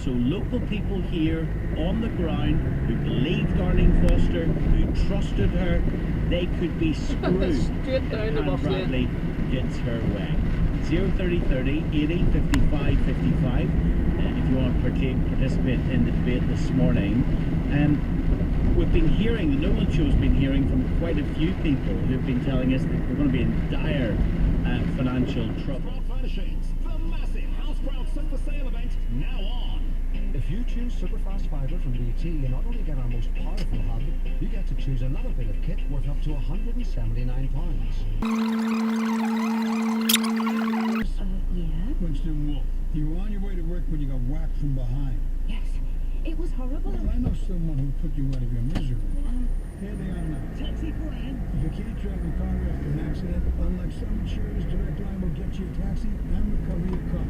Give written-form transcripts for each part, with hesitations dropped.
So local people here on the ground who believed Darlene Foster, who trusted her, they could be screwed Straight down the if bus lane. Bradley gets her way. 03030 80 55 55 if you want to participate in the debate this morning. We've been hearing, the Nolan Show's been hearing from quite a few people who've been telling us that we're going to be in dire financial trouble. The massive house crowd super sale event now on. If you choose Superfast Fibre from BT, you not only get our most powerful hub, you get to choose another bit of kit worth up to £179. Yeah? Winston Wolfe, you were on your way to work when you got whacked from behind. Yes. It was horrible. Well, I know someone who put you out of your misery. Here they are now. Taxi Brian. If you can't drive the car after an accident, unlike some insurers, Direct Line will get you a taxi and recover your car.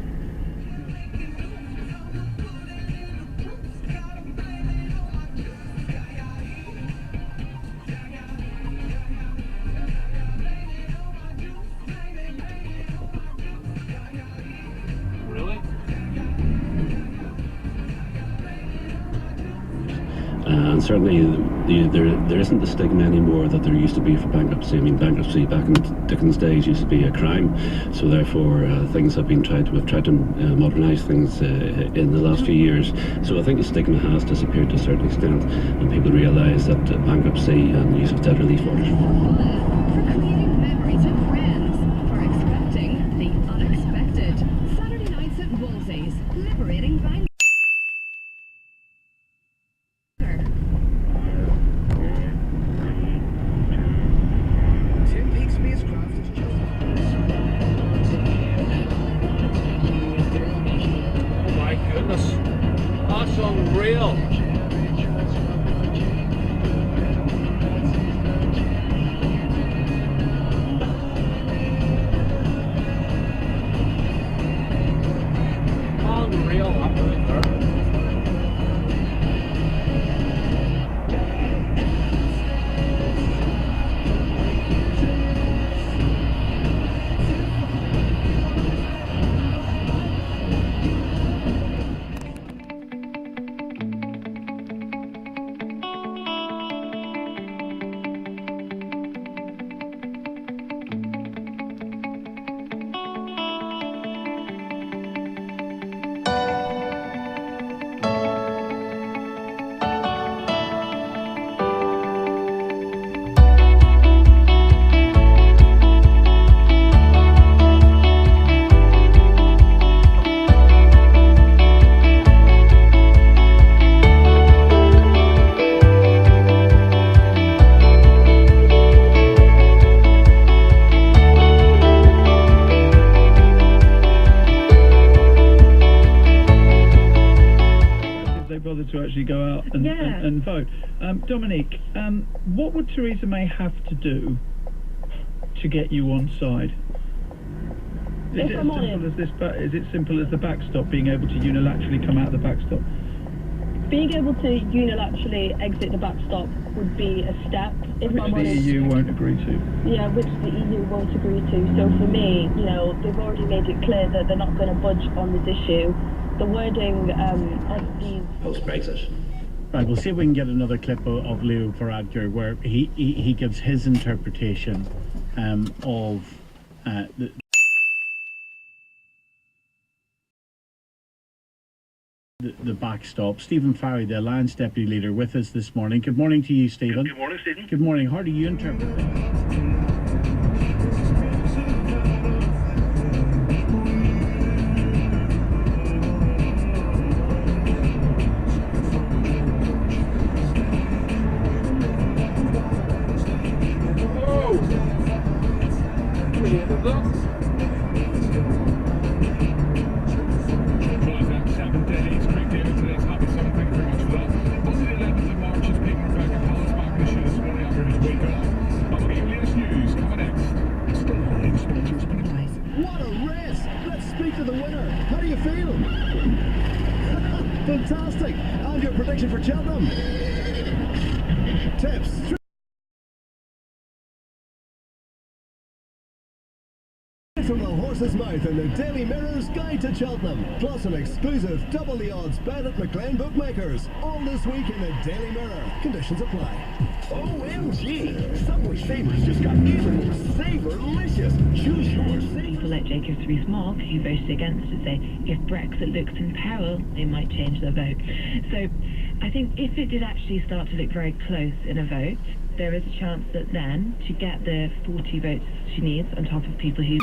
And certainly there isn't the stigma anymore that there used to be for bankruptcy. I mean, bankruptcy back in Dickens' days used to be a crime, so therefore things have been we've tried to modernise things in the last few years. So I think the stigma has disappeared to a certain extent, and people realise that bankruptcy and the use of debt relief orders. For creating memories with friends, for expecting the unexpected. Saturday nights at Wolsey's, liberating bank. That's unreal. Unreal happening there. To actually go out and vote. Dominique, what would Theresa May have to do to get you on side? Is it simple as the backstop, being able to unilaterally come out of the backstop? Being able to unilaterally exit the backstop would be a step. If Which the EU won't agree to. Yeah, which the EU won't agree to. So for me, they've already made it clear that they're not going to budge on this issue. The wording of these... Post-Brexit. Right, we'll see if we can get another clip of Leo Varadkar where he gives his interpretation of the backstop. Stephen Farry, the Alliance Deputy Leader, with us this morning. Good morning to you, Stephen. Good morning, Stephen. Good morning. How do you interpret this? Fantastic! And your prediction for Cheltenham? Tips. straight from the horse's mouth in the Daily Mirror's Guide to Cheltenham, plus an exclusive double the odds bet at McLean Bookmakers. All this week in the Daily Mirror. Conditions apply. OMG! Subway Savers just got even more savorlicious. Choose your savor. People like Jacob Rees-Mogg, who voted against it, say if Brexit looks in peril, they might change their vote. So I think if it did actually start to look very close in a vote, there is a chance that then, to get the 40 votes she needs, on top of people who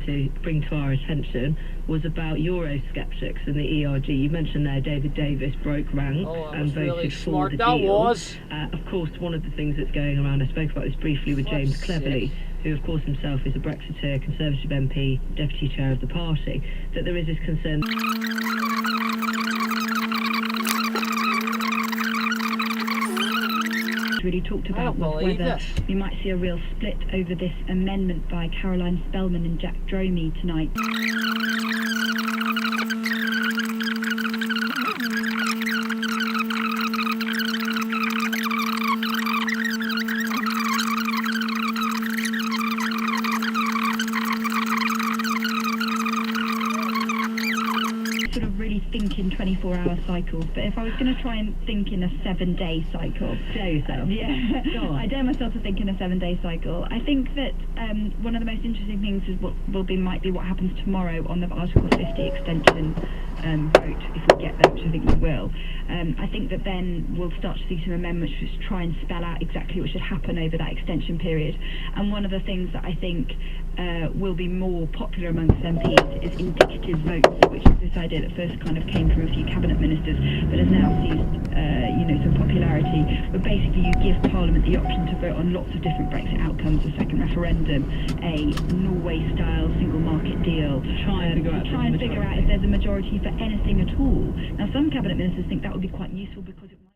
to bring to our attention, was about Eurosceptics and the ERG. You mentioned there David Davis broke ranks and voted really for smart. the That deal. was. Of course, one of the things that's going around, I spoke about this briefly with James Cleverly, who of course himself is a Brexiteer, Conservative MP, Deputy Chair of the party, that there is this concern. Really talked about was whether we might see a real split over this amendment by Caroline Spellman and Jack Dromey tonight. Sort of really think in 24-hour cycles, but if I was going to try and think in a 7-day cycle, dare yourself. Yeah, I dare myself to think in a 7-day cycle. I think that one of the most interesting things is what might be what happens tomorrow on the Article 50 extension vote, if we get there, which I think we will. I think that then we'll start to see some amendments which try and spell out exactly what should happen over that extension period. And one of the things that I think will be more popular amongst MPs is indicative votes, which is this idea that first kind of came from a few cabinet ministers, but has now seized, some popularity. But basically, you give Parliament the option to vote on lots of different Brexit outcomes: a second referendum, a Norway-style single market deal, to try and figure out if there's a majority for anything at all. Now, some cabinet ministers think that would be quite useful because it might